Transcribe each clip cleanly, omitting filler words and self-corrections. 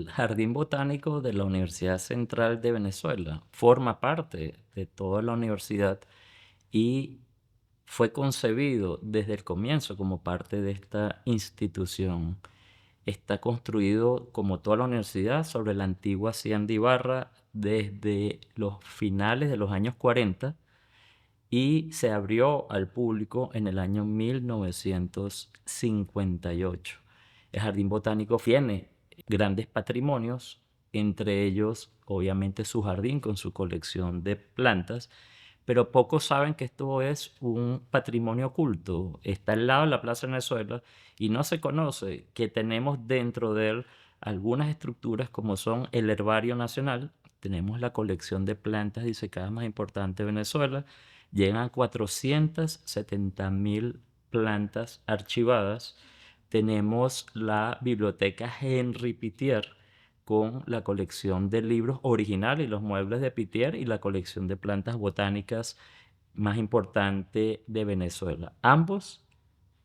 Jardín Botánico de la Universidad Central de Venezuela forma parte de toda la universidad y fue concebido desde el comienzo como parte de esta institución. Está construido, como toda la universidad, sobre la antigua Hacienda Ibarra desde los finales de los años 40 y se abrió al público en el año 1958. El Jardín Botánico tiene grandes patrimonios, entre ellos, obviamente, su jardín con su colección de plantas, pero pocos saben que esto es un patrimonio oculto. Está al lado de la Plaza Venezuela y no se conoce que tenemos dentro de él algunas estructuras como son el Herbario Nacional. Tenemos la colección de plantas disecadas más importante de Venezuela. Llegan a 470.000 plantas archivadas. Tenemos la biblioteca Henry Pittier con la colección de libros originales y los muebles de Pittier y la colección de plantas botánicas más importante de Venezuela. Ambos,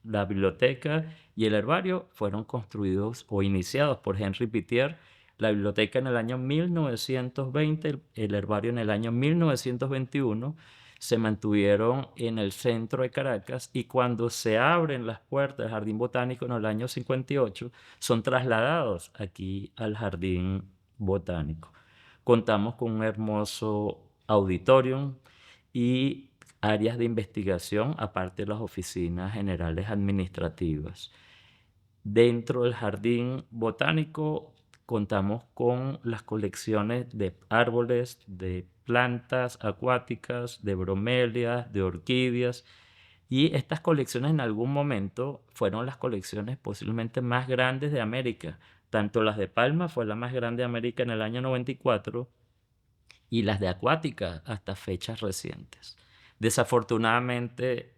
la biblioteca y el herbario, fueron construidos o iniciados por Henry Pittier. La biblioteca en el año 1920, el herbario en el año 1921, se mantuvieron en el centro de Caracas y cuando se abren las puertas del Jardín Botánico en el año 58, son trasladados aquí al Jardín Botánico. Contamos con un hermoso auditorium y áreas de investigación, aparte de las oficinas generales administrativas. Dentro del jardín botánico contamos con las colecciones de árboles, de plantas acuáticas, de bromelias, de orquídeas. Y estas colecciones en algún momento fueron las colecciones posiblemente más grandes de América. Tanto las de Palma fue la más grande de América en el año 94 y las de acuática hasta fechas recientes. Desafortunadamente,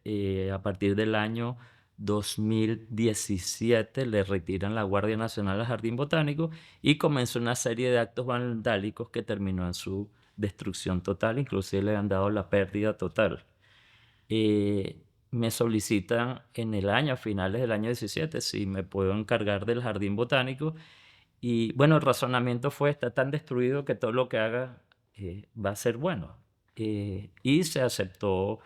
a partir del año 2017 le retiran la Guardia Nacional al Jardín Botánico y comenzó una serie de actos vandálicos que terminó en su destrucción total, inclusive le han dado la pérdida total. Me solicitan en el año, a finales del año 17, si me puedo encargar del Jardín Botánico y bueno, el razonamiento fue, está tan destruido que todo lo que haga va a ser bueno. Y se aceptó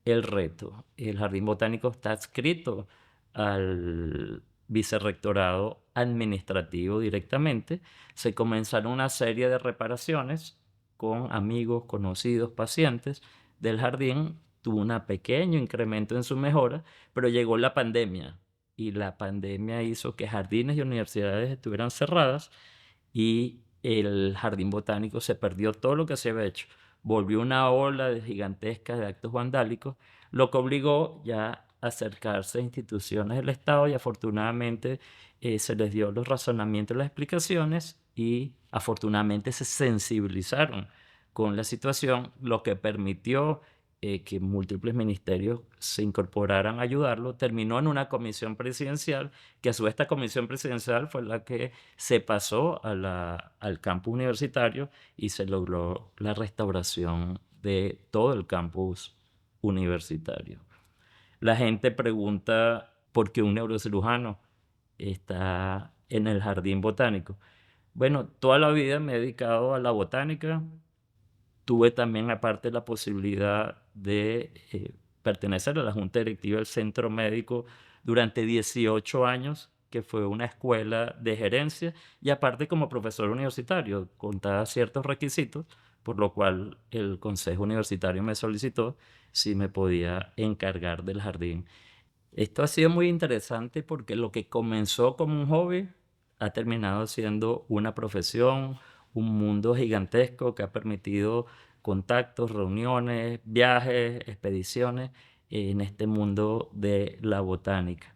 el reto. El Jardín Botánico está adscrito al vicerrectorado administrativo directamente. Se comenzaron una serie de reparaciones con amigos, conocidos, pacientes del jardín. Tuvo un pequeño incremento en su mejora, pero llegó la pandemia y la pandemia hizo que jardines y universidades estuvieran cerradas y el jardín botánico se perdió todo lo que se había hecho. Volvió una ola de gigantesca de actos vandálicos, lo que obligó ya a acercarse a instituciones del Estado y afortunadamente se les dio los razonamientos, las explicaciones y afortunadamente se sensibilizaron con la situación, lo que permitió que múltiples ministerios se incorporaran a ayudarlo, terminó en una comisión presidencial, que a su vez esta comisión presidencial fue la que se pasó al campus universitario y se logró la restauración de todo el campus universitario. La gente pregunta por qué un neurocirujano está en el jardín botánico. Bueno, toda la vida me he dedicado a la botánica. Tuve también, aparte, la posibilidad de pertenecer a la junta directiva del Centro Médico durante 18 años, que fue una escuela de gerencia, y aparte como profesor universitario, contaba ciertos requisitos, por lo cual el consejo universitario me solicitó si me podía encargar del jardín. Esto ha sido muy interesante porque lo que comenzó como un hobby ha terminado siendo una profesión, un mundo gigantesco que ha permitido contactos, reuniones, viajes, expediciones en este mundo de la botánica.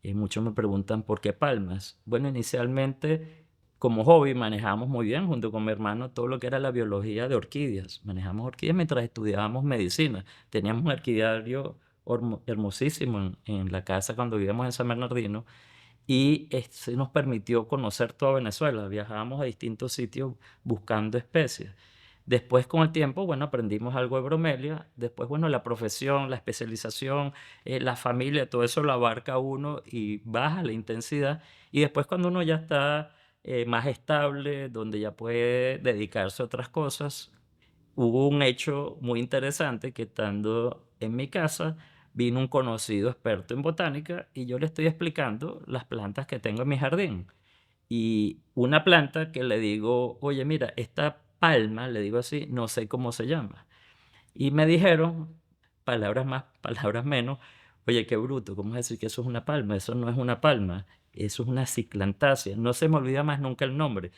Muchos me preguntan por qué palmas. Bueno, inicialmente como hobby manejamos muy bien junto con mi hermano todo lo que era la biología de orquídeas. Manejamos orquídeas mientras estudiábamos medicina. Teníamos un orquidiario hermosísimo en la casa cuando vivíamos en San Bernardino y se nos permitió conocer toda Venezuela. Viajábamos a distintos sitios buscando especies. Después, con el tiempo, bueno, aprendimos algo de bromelia. Después, bueno, la profesión, la especialización, la familia, todo eso lo abarca uno y baja la intensidad. Y después, cuando uno ya está más estable, donde ya puede dedicarse a otras cosas. Hubo un hecho muy interesante que estando en mi casa, vino un conocido experto en botánica y yo le estoy explicando las plantas que tengo en mi jardín. Y una planta que le digo: "Oye, mira, esta palma", le digo así, "no sé cómo se llama". Y me dijeron, palabras más, palabras menos: "Oye, qué bruto, ¿cómo es decir que eso es una palma? Eso no es una palma, eso es una Ciclantaceae". No se me olvida más nunca el nombre.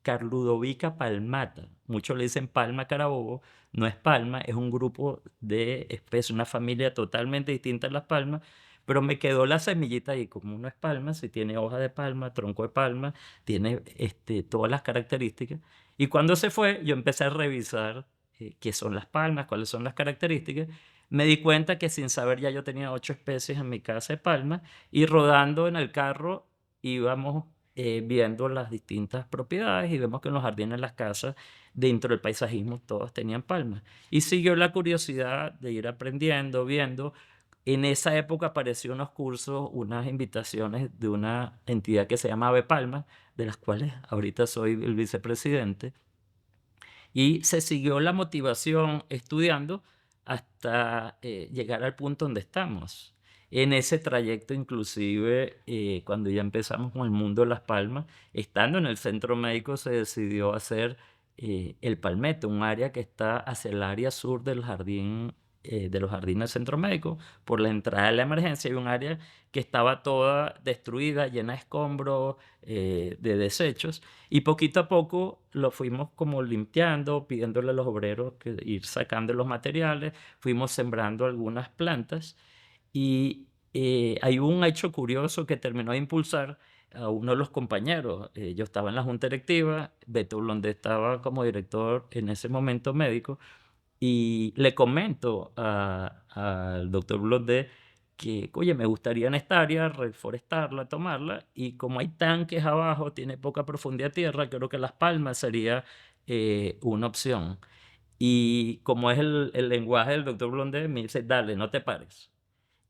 Carludovica palmata. Muchos le dicen palma carabobo, no es palma, es un grupo de especies, una familia totalmente distinta a las palmas, pero me quedó la semillita ahí, como no es palma, si tiene hoja de palma, tronco de palma, tiene todas las características. Y cuando se fue, yo empecé a revisar qué son las palmas, cuáles son las características. Me di cuenta que sin saber ya yo tenía 8 especies en mi casa de palmas y rodando en el carro íbamos viendo las distintas propiedades y vemos que en los jardines de las casas, dentro del paisajismo, todos tenían palmas. Y siguió la curiosidad de ir aprendiendo, viendo. En esa época apareció unos cursos, unas invitaciones de una entidad que se llama Ave Palma, de las cuales ahorita soy el vicepresidente. Y se siguió la motivación estudiando hasta llegar al punto donde estamos. En ese trayecto, inclusive, cuando ya empezamos con el mundo de las palmas, estando en el centro médico se decidió hacer el Palmetto, un área que está hacia el área sur del jardín, de los jardines del centro médico. Por la entrada de la emergencia hay un área que estaba toda destruida, llena de escombros, de desechos, y poquito a poco lo fuimos como limpiando, pidiéndole a los obreros que ir sacando los materiales, fuimos sembrando algunas plantas y hay un hecho curioso que terminó de impulsar a uno de los compañeros. Yo estaba en la junta directiva, Beto Blondet estaba como director en ese momento médico, y le comento al doctor Blondet que, oye, me gustaría en esta área reforestarla, tomarla, y como hay tanques abajo, tiene poca profundidad de tierra, creo que Las Palmas sería una opción. Y como es el lenguaje del doctor Blondet, me dice: "Dale, no te pares".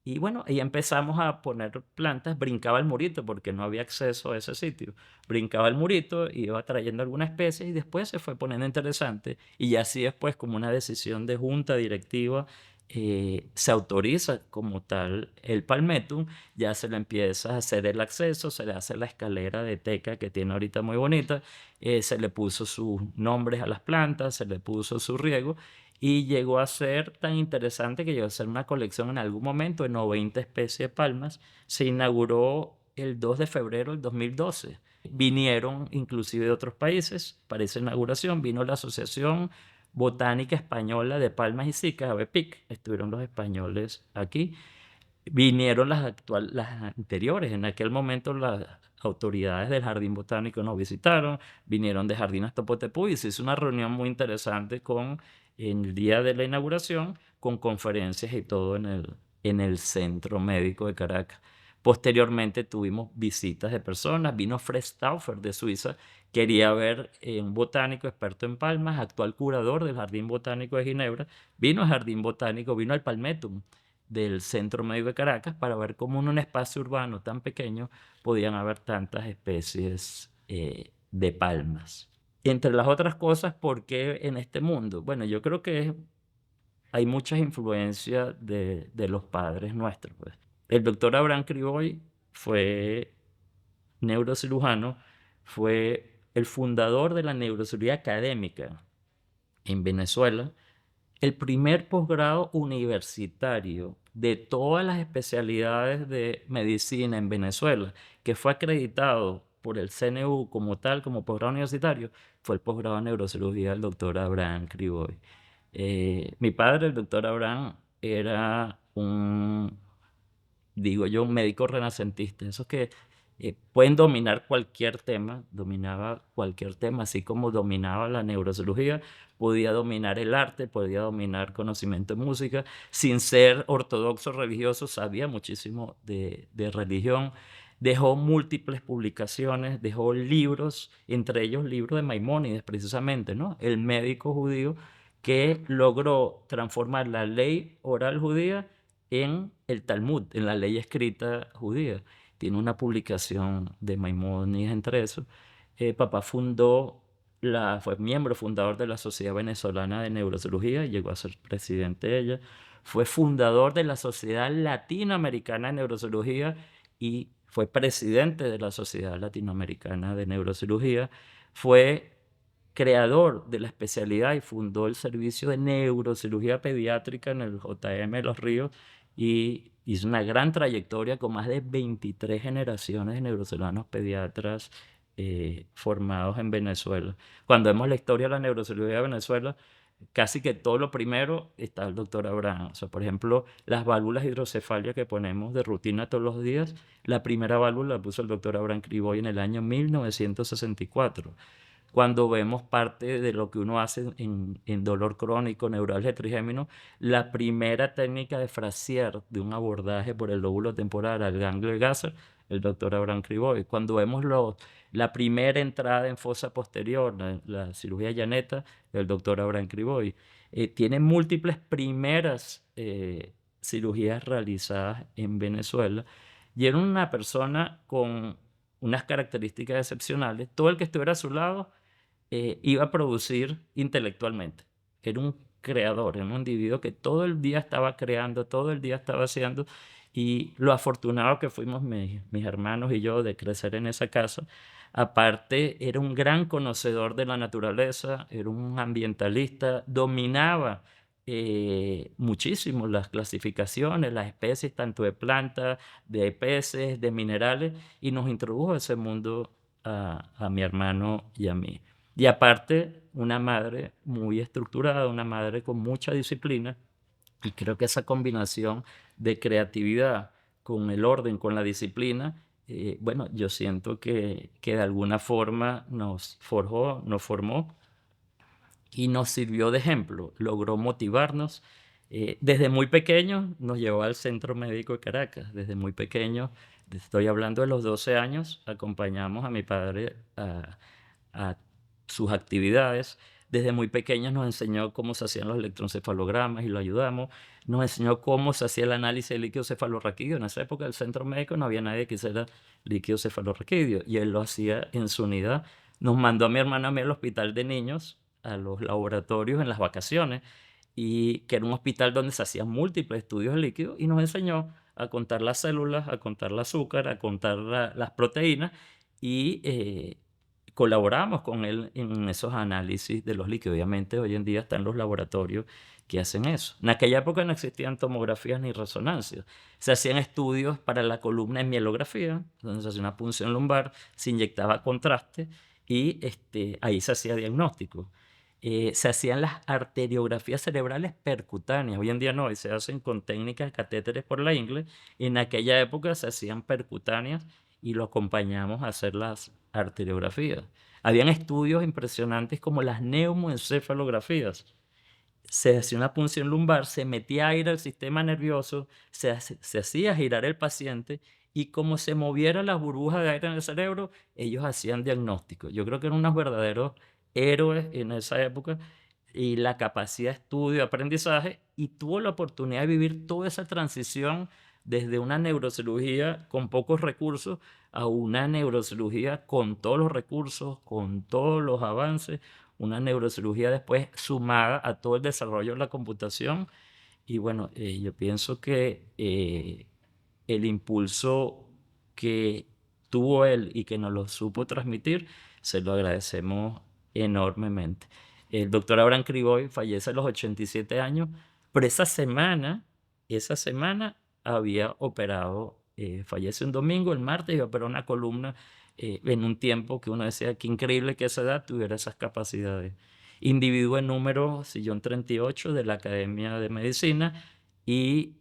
Y bueno, y empezamos a poner plantas, brincaba el murito porque no había acceso a ese sitio. Brincaba el murito, iba trayendo alguna especie y después se fue poniendo interesante. Y ya así después, como una decisión de junta directiva, se autoriza como tal el palmetum, ya se le empieza a hacer el acceso, se le hace la escalera de teca que tiene ahorita muy bonita, se le puso sus nombres a las plantas, se le puso su riego y llegó a ser tan interesante que llegó a ser una colección en algún momento de 90 especies de palmas. Se inauguró el 2 de febrero del 2012. Vinieron inclusive de otros países para esa inauguración. Vino la Asociación Botánica Española de Palmas y Cicas, ABPIC. Estuvieron los españoles aquí. Vinieron las anteriores. En aquel momento las autoridades del Jardín Botánico nos visitaron, vinieron de Jardines Topotepuy y se hizo una reunión muy interesante en el día de la inauguración, con conferencias y todo en el Centro Médico de Caracas. Posteriormente tuvimos visitas de personas, vino Fred Stauffer de Suiza, quería ver un botánico experto en palmas, actual curador del Jardín Botánico de Ginebra, vino al Jardín Botánico, vino al Palmetum del Centro Médico de Caracas para ver cómo en un espacio urbano tan pequeño podían haber tantas especies de palmas. Entre las otras cosas, ¿por qué en este mundo? Bueno, yo creo que hay muchas influencias de los padres nuestros, pues. El doctor Abraham Criboy fue neurocirujano, fue el fundador de la neurocirugía académica en Venezuela, el primer posgrado universitario de todas las especialidades de medicina en Venezuela, que fue acreditado por el CNU como tal, como posgrado universitario, fue el posgrado en neurocirugía del doctor Abraham Criboy. Mi padre, el doctor Abraham, era digo yo, un médico renacentista, esos que pueden dominar cualquier tema, dominaba cualquier tema, así como dominaba la neurocirugía, podía dominar el arte, podía dominar conocimiento de música, sin ser ortodoxo religioso, sabía muchísimo de religión, dejó múltiples publicaciones, dejó libros, entre ellos libros de Maimónides, precisamente, ¿no? El médico judío que logró transformar la ley oral judía en el Talmud, en la ley escrita judía. Tiene una publicación de Maimónides entre eso. Papá fue miembro fundador de la Sociedad Venezolana de Neurocirugía, y llegó a ser presidente de ella. Fue fundador de la Sociedad Latinoamericana de Neurocirugía y fue presidente de la Sociedad Latinoamericana de Neurocirugía. Fue creador de la especialidad y fundó el servicio de neurocirugía pediátrica en el JM de Los Ríos, y hizo una gran trayectoria con más de 23 generaciones de neurocirujanos pediatras formados en Venezuela. Cuando vemos la historia de la neurocirugía de Venezuela, casi que todo lo primero está el doctor Abraham. O sea, por ejemplo, las válvulas hidrocefálicas que ponemos de rutina todos los días, la primera válvula la puso el doctor Abraham Criboy en el año 1964. Cuando vemos parte de lo que uno hace en dolor crónico, neuralgia trigémino, la primera técnica de Frazier, de un abordaje por el lóbulo temporal al ganglio de Gasser, el doctor Abraham Criboy. Cuando vemos la primera entrada en fosa posterior, la cirugía llaneta, el doctor Abraham Criboy. Tiene múltiples primeras cirugías realizadas en Venezuela, y era una persona con unas características excepcionales. Todo el que estuviera a su lado iba a producir intelectualmente. Era un creador, era un individuo que todo el día estaba creando, todo el día estaba haciendo, y lo afortunado que fuimos mis hermanos y yo de crecer en esa casa. Aparte, era un gran conocedor de la naturaleza, era un ambientalista, dominaba muchísimo las clasificaciones, las especies, tanto de plantas, de peces, de minerales, y nos introdujo a ese mundo a mi hermano y a mí. Y aparte, una madre muy estructurada, una madre con mucha disciplina, y creo que esa combinación de creatividad con el orden, con la disciplina, bueno, yo siento que de alguna forma nos forjó, nos formó y nos sirvió de ejemplo, logró motivarnos. Desde muy pequeño nos llevó al Centro Médico de Caracas, desde muy pequeño, estoy hablando de los 12 años, acompañamos a mi padre a sus actividades. Desde muy pequeños nos enseñó cómo se hacían los electroencefalogramas y lo ayudamos. Nos enseñó cómo se hacía el análisis de líquido cefalorraquídeo. En esa época del centro médico no había nadie que hiciera líquido cefalorraquídeo, y él lo hacía en su unidad. Nos mandó a mi hermana a mí al hospital de niños, a los laboratorios en las vacaciones, y que era un hospital donde se hacían múltiples estudios de líquido, y nos enseñó a contar las células, a contar el azúcar, a contar las proteínas, y colaboramos con él en esos análisis de los líquidos. Obviamente hoy en día están los laboratorios que hacen eso. En aquella época no existían tomografías ni resonancias. Se hacían estudios para la columna en mielografía, donde se hacía una punción lumbar, se inyectaba contraste, y ahí se hacía diagnóstico. Se hacían las arteriografías cerebrales percutáneas. Hoy en día no, hoy se hacen con técnicas de catéteres por la ingle. En aquella época se hacían percutáneas y lo acompañamos a hacer las arteriografías. Habían estudios impresionantes como las neumoencefalografías. Se hacía una punción lumbar, se metía aire al sistema nervioso, se hacía girar el paciente, y como se movieran las burbujas de aire en el cerebro, ellos hacían diagnóstico. Yo creo que eran unos verdaderos héroes en esa época, y la capacidad de estudio, aprendizaje, y tuvo la oportunidad de vivir toda esa transición desde una neurocirugía con pocos recursos a una neurocirugía con todos los recursos, con todos los avances, una neurocirugía después sumada a todo el desarrollo de la computación. Y bueno, yo pienso que el impulso que tuvo él y que nos lo supo transmitir, se lo agradecemos enormemente. El doctor Abraham Criboy fallece a los 87 años, pero esa semana había operado, fallece un domingo, el martes, y operó una columna en un tiempo que uno decía que increíble que a esa edad tuviera esas capacidades. Individuo en número, sillón 38 de la Academia de Medicina, y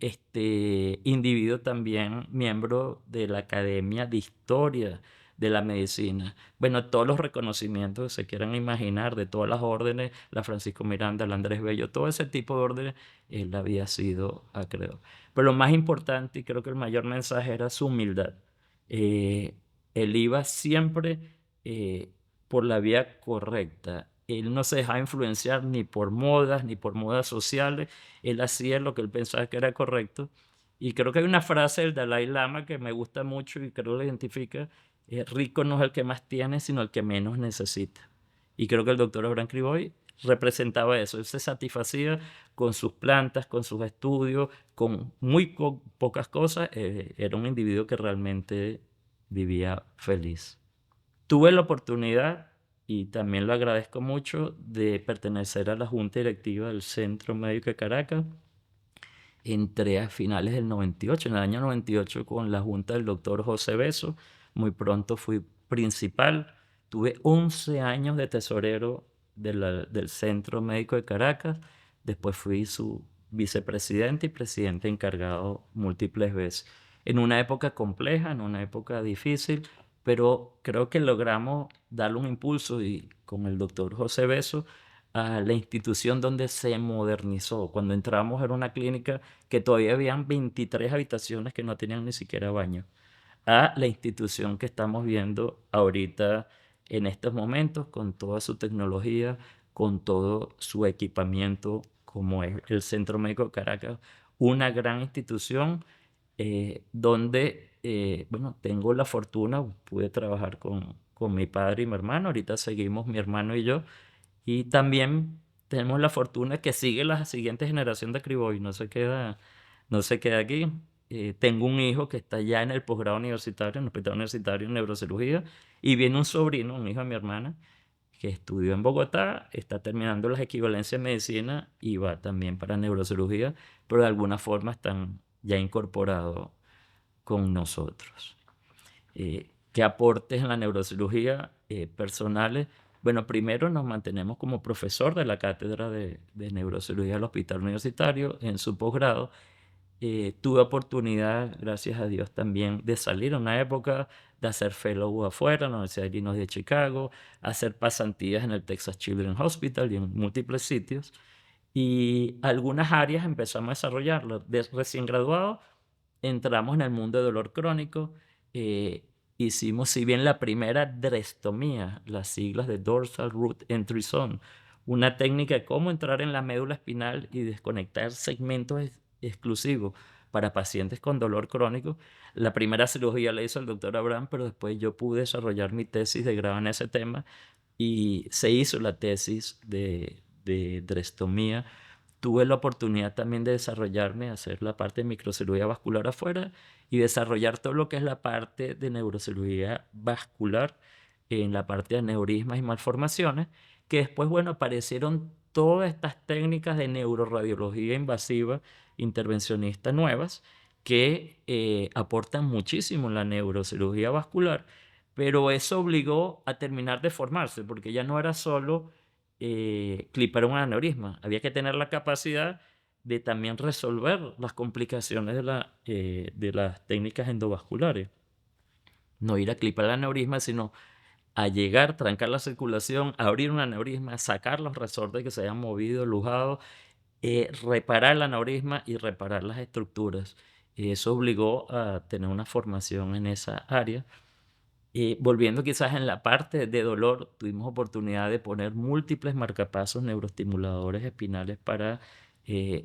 individuo también miembro de la Academia de Historia de la Medicina. Bueno, todos los reconocimientos que se quieran imaginar de todas las órdenes, la Francisco Miranda, la Andrés Bello, todo ese tipo de órdenes, él había sido acreedor. Pero lo más importante, y creo que el mayor mensaje, era su humildad. Eh, Él iba siempre eh, por la vía correcta. Él no se dejaba influenciar ni por modas, ni por modas sociales. Él hacía lo que él pensaba que era correcto. Y creo que hay una frase del Dalai Lama que me gusta mucho y creo que lo identifica, rico no es el que más tiene, sino el que menos necesita. Y creo que el doctor Abraham Criboy representaba eso. Él se satisfacía con sus plantas, con sus estudios, con muy pocas cosas. Era un individuo que realmente vivía feliz. Tuve la oportunidad, y también lo agradezco mucho, de pertenecer a la junta directiva del Centro Médico de Caracas. Entré a finales del 98, en el año 98, con la junta del doctor José Beso. Muy pronto fui principal. Tuve 11 años de tesorero del Centro Médico de Caracas. Después fui su vicepresidente y presidente encargado múltiples veces. En una época compleja, en una época difícil, pero creo que logramos darle un impulso, y con el doctor José Beso, a la institución donde se modernizó. Cuando entramos era una clínica que todavía habían 23 habitaciones que no tenían ni siquiera baño, a la institución que estamos viendo ahorita en estos momentos, con toda su tecnología, con todo su equipamiento, como es el Centro Médico de Caracas, una gran institución, donde, bueno, tengo la fortuna, pude trabajar con mi padre y mi hermano. Ahorita seguimos mi hermano y yo, y también tenemos la fortuna que sigue la siguiente generación de Criboy, no se queda aquí. Tengo un hijo que está ya en el posgrado universitario, en el hospital universitario en neurocirugía, y viene un sobrino, un hijo de mi hermana, que estudió en Bogotá, está terminando las equivalencias en medicina y va también para neurocirugía, pero de alguna forma están ya incorporados con nosotros. ¿Qué aportes en la neurocirugía personales? Bueno, primero nos mantenemos como profesor de la cátedra de neurocirugía del Hospital Universitario en su posgrado. Tuve oportunidad, gracias a Dios, también de salir a una época, de hacer fellow afuera, en la Universidad de Illinois de Chicago, hacer pasantías en el Texas Children's Hospital y en múltiples sitios. Y algunas áreas empezamos a desarrollarlas. Recién graduado, entramos en el mundo de dolor crónico. Hicimos, si bien la primera drestomía, las siglas de Dorsal Root Entry Zone, una técnica de cómo entrar en la médula espinal y desconectar segmentos exclusivos para pacientes con dolor crónico. La primera cirugía la hizo el doctor Abraham, pero después yo pude desarrollar mi tesis de grado en ese tema, y se hizo la tesis de drestomía. Tuve la oportunidad también de desarrollarme, hacer la parte de microcirugía vascular afuera y desarrollar todo lo que es la parte de neurocirugía vascular en la parte de aneurismas y malformaciones, que después, bueno, aparecieron todas estas técnicas de neuroradiología invasiva intervencionista nuevas que aportan muchísimo en la neurocirugía vascular, pero eso obligó a terminar de formarse, porque ya no era solo clipar un aneurisma. Había que tener la capacidad de también resolver las complicaciones de las técnicas endovasculares. No ir a clipar el aneurisma, sino a llegar, trancar la circulación, abrir un aneurisma, sacar los resortes que se hayan movido, lujado, reparar el aneurisma y reparar las estructuras. Eso obligó a tener una formación en esa área. Volviendo quizás en la parte de dolor, tuvimos oportunidad de poner múltiples marcapasos neuroestimuladores espinales para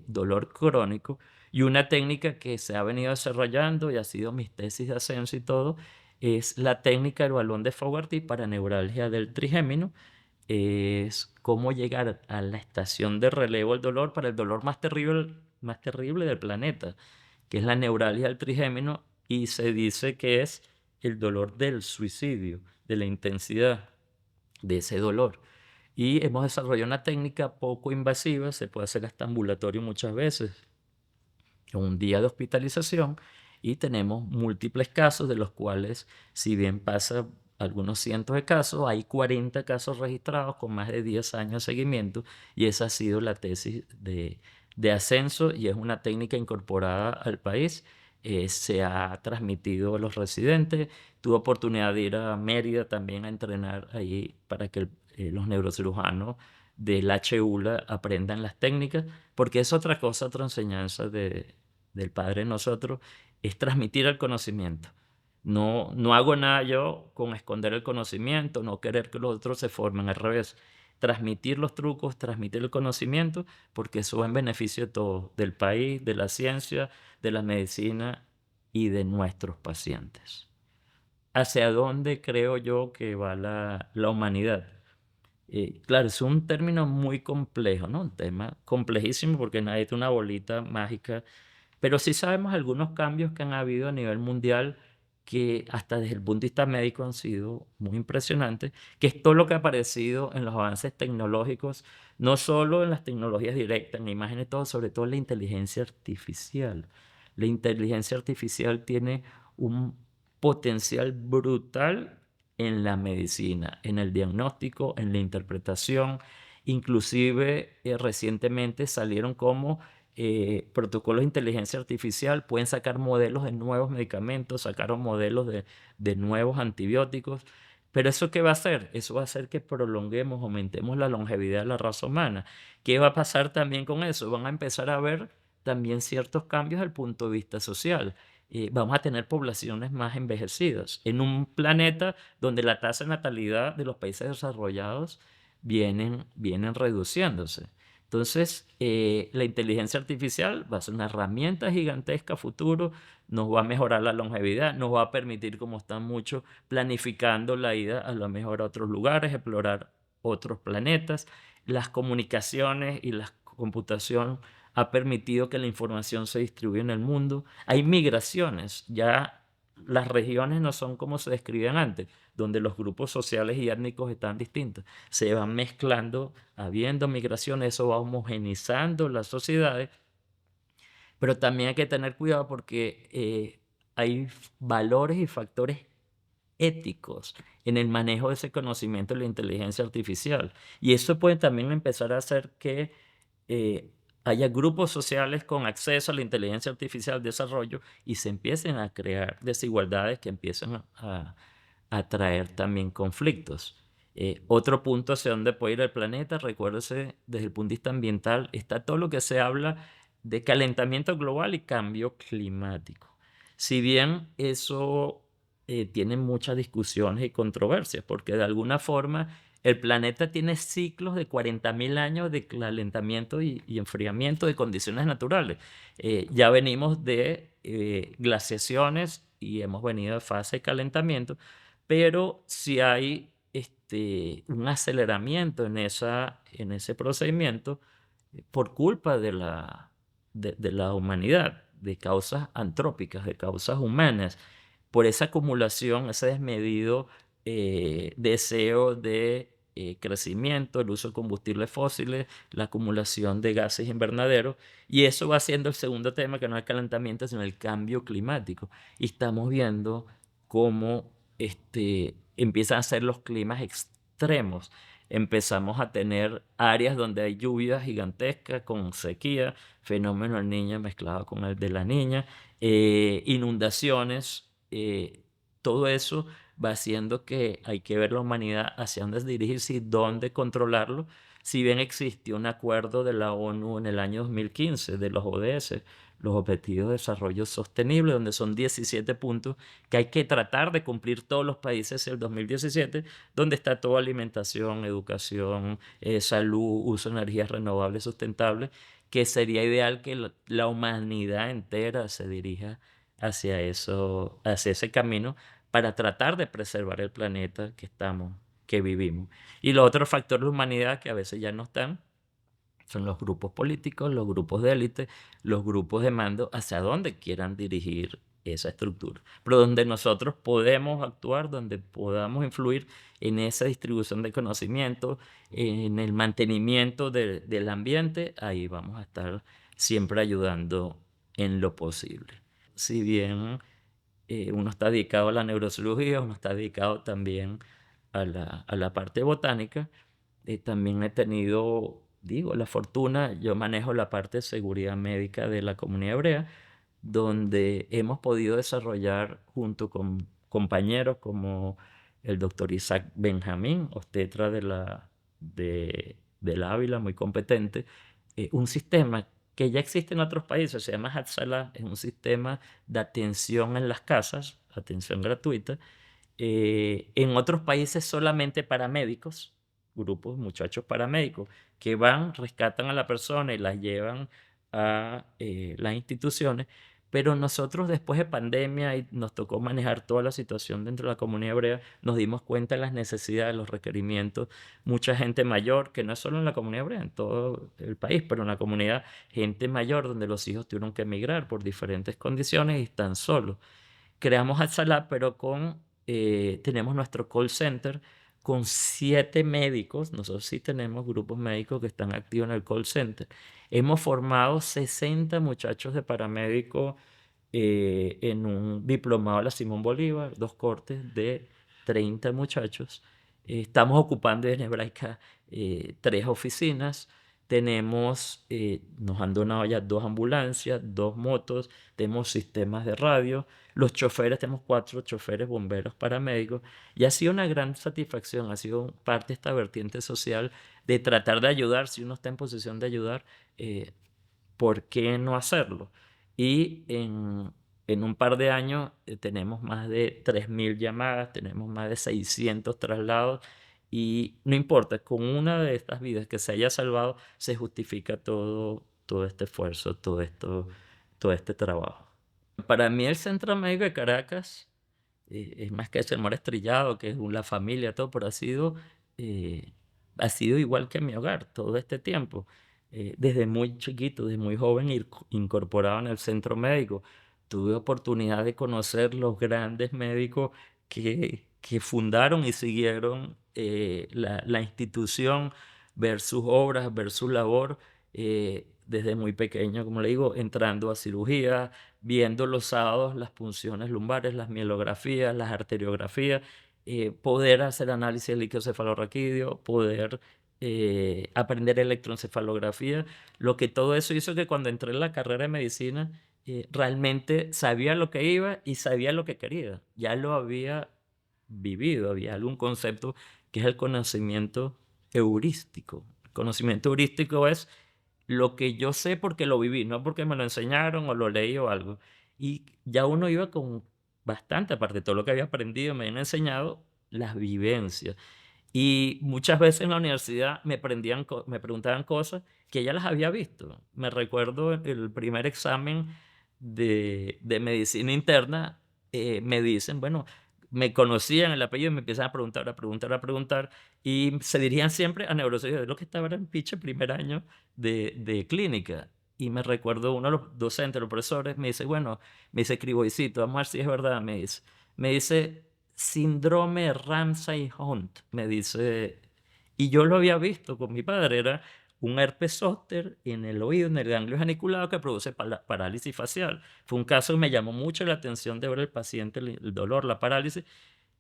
dolor crónico, y una técnica que se ha venido desarrollando y ha sido mis tesis de ascenso y todo, es la técnica del balón de Fogarty para neuralgia del trigémino. Es cómo llegar a la estación de relevo del dolor para el dolor más terrible del planeta, que es la neuralgia del trigémino, y se dice que es el dolor del suicidio, de la intensidad de ese dolor. Y hemos desarrollado una técnica poco invasiva, se puede hacer hasta ambulatorio muchas veces, un día de hospitalización, y tenemos múltiples casos, de los cuales, si bien pasa algunos cientos de casos, hay 40 casos registrados con más de 10 años de seguimiento, y esa ha sido la tesis de ascenso, y es una técnica incorporada al país. Se ha transmitido a los residentes. Tuve oportunidad de ir a Mérida también a entrenar ahí para que los neurocirujanos del HULA aprendan las técnicas, porque es otra cosa, otra enseñanza del Padre en nosotros, es transmitir el conocimiento. No hago nada yo con esconder el conocimiento, no querer que los otros se formen, al revés. Transmitir los trucos, transmitir el conocimiento, porque eso va en beneficio de todos, del país, de la ciencia, de la medicina y de nuestros pacientes. hacia dónde creo yo que va la humanidad. Claro, es un término muy complejo, ¿no? Un tema complejísimo porque nadie tiene una bolita mágica, pero sí sabemos algunos cambios que han habido a nivel mundial que hasta desde el punto de vista médico han sido muy impresionantes, que es todo lo que ha aparecido en los avances tecnológicos, no solo en las tecnologías directas, en imágenes, todo, sobre todo en la inteligencia artificial. La inteligencia artificial tiene un potencial brutal en la medicina, en el diagnóstico, en la interpretación. Inclusive recientemente salieron como protocolos de inteligencia artificial, pueden sacar modelos de nuevos medicamentos, sacaron modelos de nuevos antibióticos. Pero ¿eso qué va a hacer? Eso va a hacer que prolonguemos, aumentemos la longevidad de la raza humana. ¿Qué va a pasar también con eso? Van a empezar a ver también ciertos cambios desde el punto de vista social. Vamos a tener poblaciones más envejecidas en un planeta donde la tasa de natalidad de los países desarrollados vienen reduciéndose. Entonces, la inteligencia artificial va a ser una herramienta gigantesca a futuro, nos va a mejorar la longevidad, nos va a permitir, como están muchos, planificando la ida a lo mejor a otros lugares, explorar otros planetas. Las comunicaciones y la computación ha permitido que la información se distribuya en el mundo. Hay migraciones, ya las regiones no son como se describían antes, donde los grupos sociales y étnicos están distintos, se van mezclando, habiendo migraciones, eso va homogenizando las sociedades, pero también hay que tener cuidado porque hay valores y factores éticos en el manejo de ese conocimiento de la inteligencia artificial. Y eso puede también empezar a hacer que haya grupos sociales con acceso a la inteligencia artificial de desarrollo y se empiecen a crear desigualdades que empiezan a traer también conflictos. Otro punto hacia dónde puede ir el planeta, recuérdese, desde el punto de vista ambiental, está todo lo que se habla de calentamiento global y cambio climático. Si bien eso tiene muchas discusiones y controversias, porque de alguna forma el planeta tiene ciclos de 40.000 años de calentamiento y enfriamiento de condiciones naturales. Ya venimos de glaciaciones y hemos venido de fase de calentamiento, pero si hay un aceleramiento en ese procedimiento por culpa de la humanidad, de causas antrópicas, de causas humanas, por esa acumulación, ese desmedido deseo de crecimiento, el uso de combustibles fósiles, la acumulación de gases invernaderos, y eso va siendo el segundo tema, que no es el calentamiento, sino el cambio climático. Y estamos viendo cómo empiezan a ser los climas extremos. Empezamos a tener áreas donde hay lluvias gigantescas con sequía, fenómeno del niño mezclado con el de la niña, inundaciones, todo eso va haciendo que hay que ver la humanidad hacia dónde dirigirse y dónde controlarlo. Si bien existió un acuerdo de la ONU en el año 2015 de los ODS, los Objetivos de Desarrollo Sostenible, donde son 17 puntos que hay que tratar de cumplir todos los países el 2017, donde está toda alimentación, educación, salud, uso de energías renovables sustentables, que sería ideal que la humanidad entera se dirija hacia eso, hacia ese camino para tratar de preservar el planeta que vivimos. Y los otros factores de humanidad que a veces ya no están son los grupos políticos, los grupos de élite, los grupos de mando, hacia dónde quieran dirigir esa estructura. Pero donde nosotros podemos actuar, donde podamos influir en esa distribución de conocimiento, en el mantenimiento del ambiente, ahí vamos a estar siempre ayudando en lo posible. Si bien uno está dedicado a la neurocirugía, uno está dedicado también a la parte botánica, también he tenido, digo, la fortuna, yo manejo la parte de seguridad médica de la comunidad hebrea, donde hemos podido desarrollar junto con compañeros como el doctor Isaac Benjamín, obstetra del Ávila, muy competente, un sistema que ya existe en otros países, se llama Hatzalah, es un sistema de atención en las casas, atención gratuita, en otros países solamente paramédicos, grupos, muchachos paramédicos, que van, rescatan a la persona y la llevan a las instituciones, Pero nosotros después de pandemia y nos tocó manejar toda la situación dentro de la comunidad hebrea, nos dimos cuenta de las necesidades, los requerimientos. Mucha gente mayor, que no es solo en la comunidad hebrea, en todo el país, pero en la comunidad, gente mayor donde los hijos tuvieron que emigrar por diferentes condiciones y están solos. Creamos Atsalab, pero tenemos nuestro call center con 7 médicos. Nosotros sí tenemos grupos médicos que están activos en el call center. Hemos formado 60 muchachos de paramédico en un diplomado de la Simón Bolívar, 2 cortes de 30 muchachos. Estamos ocupando en Hebraica 3 oficinas. Nos han donado ya 2 ambulancias, 2 motos, tenemos sistemas de radio. Los choferes, tenemos 4 choferes bomberos paramédicos. Y ha sido una gran satisfacción, ha sido parte de esta vertiente social de tratar de ayudar. Si uno está en posición de ayudar, eh, ¿por qué no hacerlo? Y en un par de años tenemos más de 3.000 llamadas, tenemos más de 600 traslados y no importa, con una de estas vidas que se haya salvado, se justifica todo este esfuerzo, todo este trabajo. Para mí el Centro Médico de Caracas es más que el mar estrellado, que es la familia, todo, pero eh, ha sido igual que mi hogar todo este tiempo. Desde muy chiquito, desde muy joven, incorporado en el centro médico. Tuve oportunidad de conocer los grandes médicos que fundaron y siguieron la institución, ver sus obras, ver su labor, desde muy pequeño, como le digo, entrando a cirugía, viendo los sábados las punciones lumbares, las mielografías, las arteriografías, poder hacer análisis de líquido cefalorraquídeo, poder aprender electroencefalografía. Lo que todo eso hizo que cuando entré en la carrera de medicina, realmente sabía lo que iba y sabía lo que quería. Ya lo había vivido, había algún concepto que es el conocimiento heurístico. El conocimiento heurístico es lo que yo sé porque lo viví, no porque me lo enseñaron o lo leí o algo. Y ya uno iba con bastante, aparte de todo lo que había aprendido, me habían enseñado las vivencias. Y muchas veces en la universidad me preguntaban cosas que ya las había visto. Me recuerdo el primer examen de medicina interna, me dicen, bueno, me conocían el apellido y me empiezan a preguntar, a preguntar, a preguntar, y se dirigían siempre a neurociencia, de lo que estaba era en piche primer año de clínica. Y me recuerdo uno de los docentes, los profesores, me dice, bueno, me dice, Criboycito, vamos a ver si es verdad, me dice, síndrome Ramsay-Hunt, me dice, y yo lo había visto con mi padre, era un herpes zóster en el oído, en el ganglio geniculado que produce parálisis facial. Fue un caso que me llamó mucho la atención de ver el paciente, el dolor, la parálisis,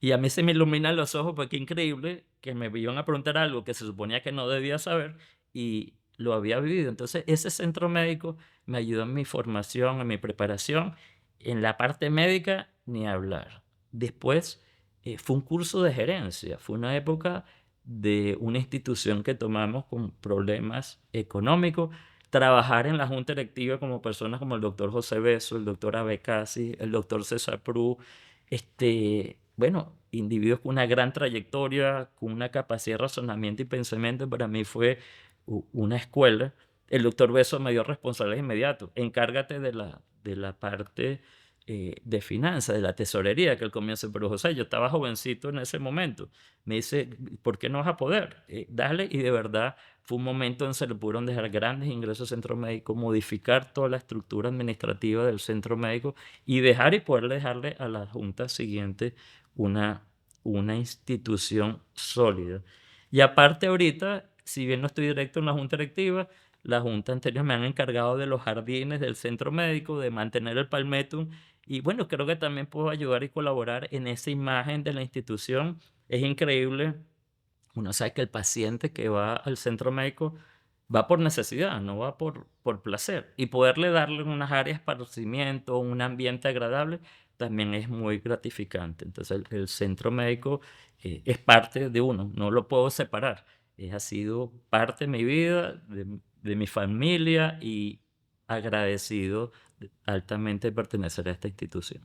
y a mí se me iluminan los ojos porque increíble que me iban a preguntar algo que se suponía que no debía saber y lo había vivido. Entonces, ese centro médico me ayudó en mi formación, en mi preparación. En la parte médica, ni hablar. Después, fue un curso de gerencia. Fue una época de una institución que tomamos con problemas económicos. Trabajar en la junta directiva como personas como el doctor José Beso, el doctor Abe Casi, el doctor César Prú, bueno, individuos con una gran trayectoria, con una capacidad de razonamiento y pensamiento, para mí fue una escuela. El doctor Beso me dio responsabilidad inmediato. Encárgate de la parte de finanzas, de la tesorería, que él comienza, pero José, yo estaba jovencito en ese momento. Me dice, ¿por qué no vas a poder? Dale, y de verdad fue un momento en que se le pudieron dejar grandes ingresos al centro médico, modificar toda la estructura administrativa del centro médico y poder dejarle a la junta siguiente una, una institución sólida. Y aparte ahorita, si bien no estoy directo en la junta directiva, la junta anterior me han encargado de los jardines del centro médico, de mantener el palmetum, y bueno, creo que también puedo ayudar y colaborar en esa imagen de la institución. Es increíble, uno sabe que el paciente que va al centro médico va por necesidad, no va por placer. Y poderle darle unas áreas de esparcimiento, un ambiente agradable, también es muy gratificante. Entonces el centro médico es parte de uno, no lo puedo separar. Ha sido parte de mi vida, de mi familia y agradecido altamente de pertenecer a esta institución.